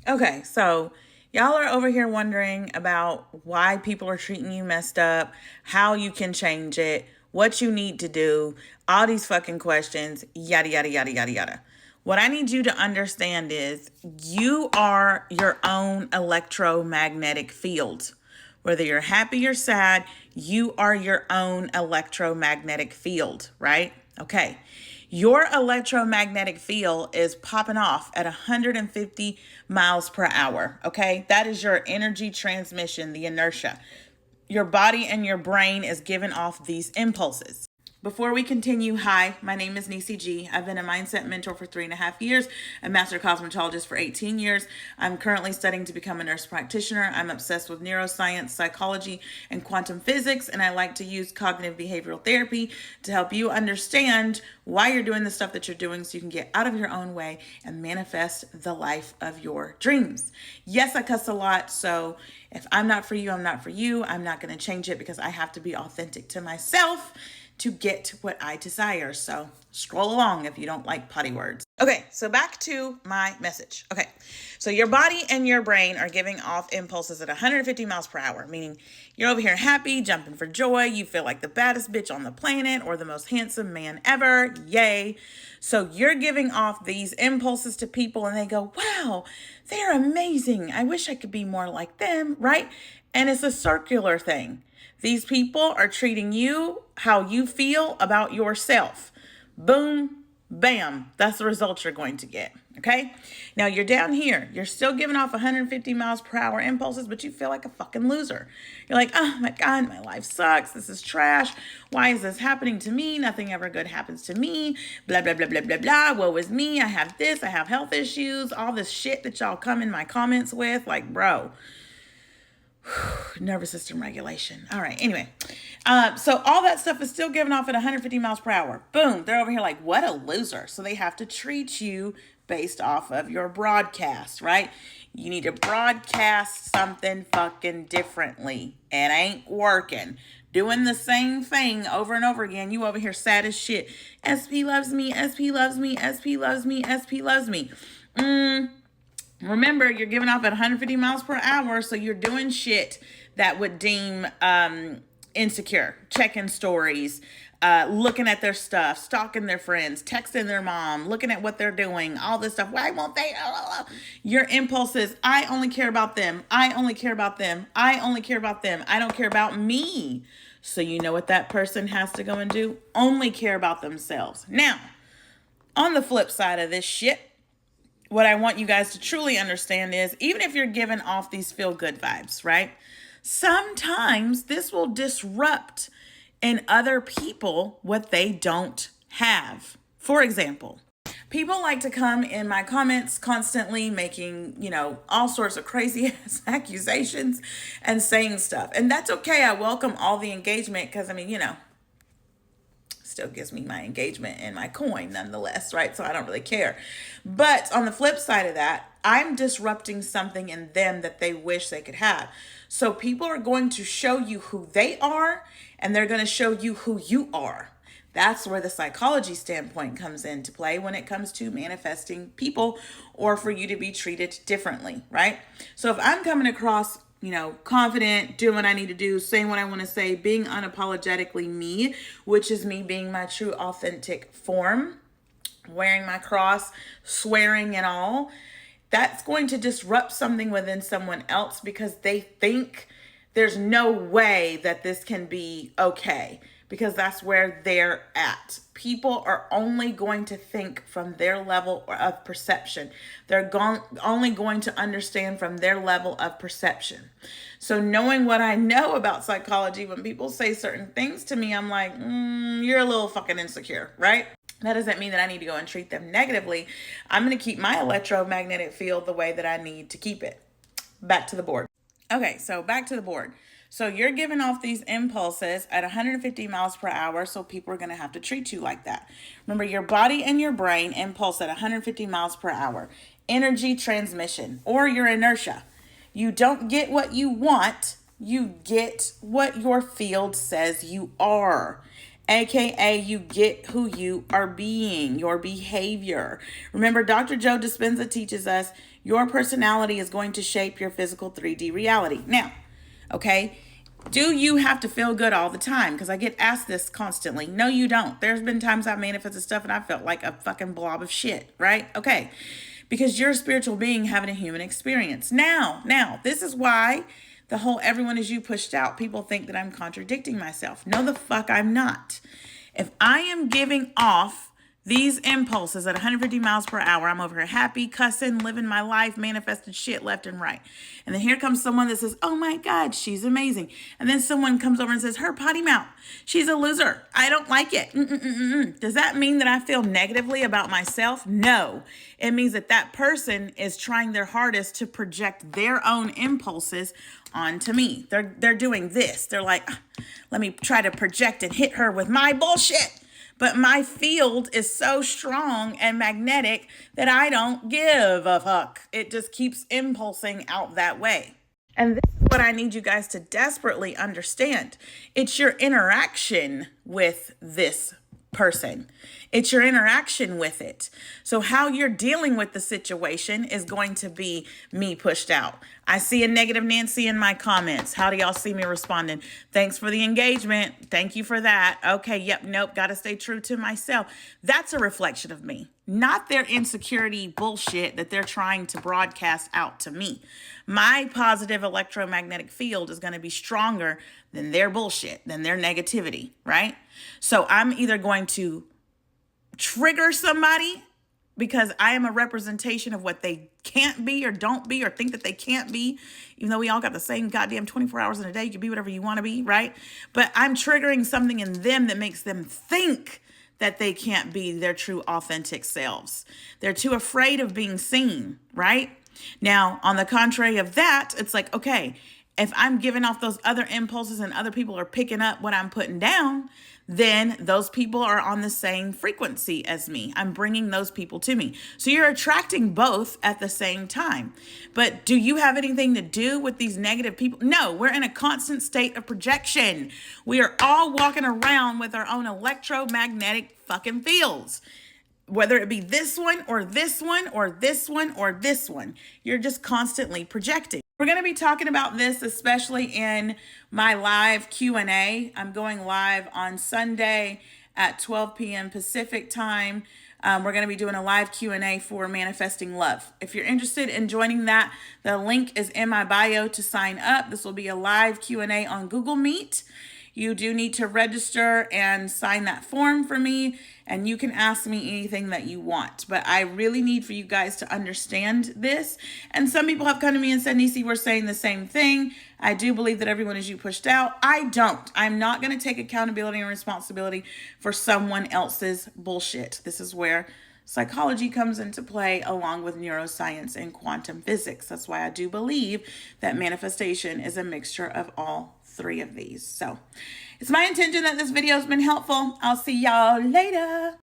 Okay, so y'all are over here wondering about why people are treating you messed up, how you can change it, what you need to do, all these fucking questions, yada, yada, yada, yada, yada. What I need you to understand is you are your own electromagnetic field. Whether you're happy or sad, you are your own electromagnetic field, right? Okay. Your electromagnetic field is popping off at 150 miles per hour. Okay. That is your energy transmission, the inertia. Your body and your brain is giving off these impulses. Before we continue, hi, my name is Nisi G. I've been a mindset mentor for 3.5 years, a master cosmetologist for 18 years. I'm currently studying to become a nurse practitioner. I'm obsessed with neuroscience, psychology, and quantum physics, and I like to use cognitive behavioral therapy to help you understand why you're doing the stuff that you're doing so you can get out of your own way and manifest the life of your dreams. Yes, I cuss a lot, so if I'm not for you, I'm not for you. I'm not going to change it because I have to be authentic to myself to get what I desire. So scroll along if you don't like potty words. Okay, so back to my message. Okay, so your body and your brain are giving off impulses at 150 miles per hour, meaning you're over here happy, jumping for joy. You feel like the baddest bitch on the planet or the most handsome man ever. Yay. So you're giving off these impulses to people and they go, wow, they're amazing. I wish I could be more like them, right? And it's a circular thing. These people are treating you how you feel about yourself. Boom, bam. That's the result you're going to get. Okay. Now you're down here. You're still giving off 150 miles per hour impulses, but you feel like a fucking loser. You're like, oh my God, my life sucks. This is trash. Why is this happening to me? Nothing ever good happens to me. Blah, blah, blah, blah, blah, blah. Woe is me. I have this. I have health issues. All this shit that y'all come in my comments with. Like, bro. Nervous system regulation. All right. Anyway, so all that stuff is still giving off at 150 miles per hour. Boom. They're over here like, what a loser. So they have to treat you based off of your broadcast, right? You need to broadcast something fucking differently. It ain't working. Doing the same thing over and over again. You over here sad as shit. SP loves me. SP loves me. SP loves me. SP loves me. Remember, you're giving off at 150 miles per hour, so you're doing shit that would deem insecure. Checking stories, looking at their stuff, stalking their friends, texting their mom, looking at what they're doing, all this stuff. Why won't they? Your impulse is, I only care about them. I only care about them. I only care about them. I don't care about me. So you know what that person has to go and do? Only care about themselves. Now, on the flip side of this shit, what I want you guys to truly understand is even if you're giving off these feel good vibes, right? Sometimes this will disrupt in other people what they don't have. For example, people like to come in my comments constantly making, all sorts of crazy ass accusations and saying stuff. And that's okay. I welcome all the engagement because, still gives me my engagement and my coin nonetheless, right? So I don't really care. But on the flip side of that, I'm disrupting something in them that they wish they could have. So people are going to show you who they are and they're going to show you who you are. That's where the psychology standpoint comes into play when it comes to manifesting people or for you to be treated differently, right? So if I'm coming across confident, doing what I need to do, saying what I want to say, being unapologetically me, which is me being my true authentic form, wearing my cross, swearing and all, that's going to disrupt something within someone else because they think there's no way that this can be okay because that's where they're at. People are only going to think from their level of perception. They're only going to understand from their level of perception. So knowing what I know about psychology, when people say certain things to me, I'm like, you're a little fucking insecure, right? That doesn't mean that I need to go and treat them negatively. I'm going to keep my electromagnetic field the way that I need to keep it. Back to the board. Okay, so back to the board. So you're giving off these impulses at 150 miles per hour, so people are going to have to treat you like that. Remember, your body and your brain impulse at 150 miles per hour. Energy transmission, or your inertia. You don't get what you want, you get what your field says you are. AKA you get who you are being, your behavior. Remember, Dr. Joe Dispenza teaches us your personality is going to shape your physical 3D reality. Now, okay, do you have to feel good all the time? Because I get asked this constantly. No, you don't. There's been times I've manifested stuff and I felt like a fucking blob of shit, right? Okay. Because you're a spiritual being having a human experience. Now, this is why the whole everyone is you pushed out. People think that I'm contradicting myself. No, the fuck I'm not. If I am giving off these impulses at 150 miles per hour, I'm over here happy, cussing, living my life, manifested shit left and right. And then here comes someone that says, oh my God, she's amazing. And then someone comes over and says, her potty mouth, she's a loser. I don't like it. Does that mean that I feel negatively about myself? No. It means that that person is trying their hardest to project their own impulses onto me. They're doing this. They're like, let me try to project and hit her with my bullshit. But my field is so strong and magnetic that I don't give a fuck. It just keeps impulsing out that way. And this is what I need you guys to desperately understand. It's your interaction with this person. It's your interaction with it. So how you're dealing with the situation is going to be me pushed out. I see a negative Nancy in my comments. How do y'all see me responding? Thanks for the engagement. Thank you for that. Okay, yep, nope, got to stay true to myself. That's a reflection of me, not their insecurity bullshit that they're trying to broadcast out to me. My positive electromagnetic field is going to be stronger than their bullshit, than their negativity, right? So I'm either going to trigger somebody because I am a representation of what they can't be or don't be or think that they can't be, even though we all got the same goddamn 24 hours in a day. You can be whatever you want to be, right? But I'm triggering something in them that makes them think that they can't be their true authentic selves. They're too afraid of being seen, right? Now, on the contrary of that, it's like, okay, if I'm giving off those other impulses and other people are picking up what I'm putting down, then those people are on the same frequency as me. I'm bringing those people to me. So you're attracting both at the same time. But do you have anything to do with these negative people? No, we're in a constant state of projection. We are all walking around with our own electromagnetic fucking fields. Whether it be this one or this one or this one or this one, you're just constantly projecting. We're going to be talking about this, especially in my live Q&A. I'm going live on Sunday at 12 p.m. Pacific time. We're going to be doing a live Q&A for manifesting love. If you're interested in joining that, the link is in my bio to sign up. This will be a live Q&A on Google Meet. You do need to register and sign that form for me, and you can ask me anything that you want. But I really need for you guys to understand this. And some people have come to me and said, Nisi, we're saying the same thing. I do believe that everyone is you pushed out. I don't. I'm not going to take accountability and responsibility for someone else's bullshit. This is where psychology comes into play along with neuroscience and quantum physics. That's why I do believe that manifestation is a mixture of all three of these. So it's my intention that this video has been helpful. I'll see y'all later.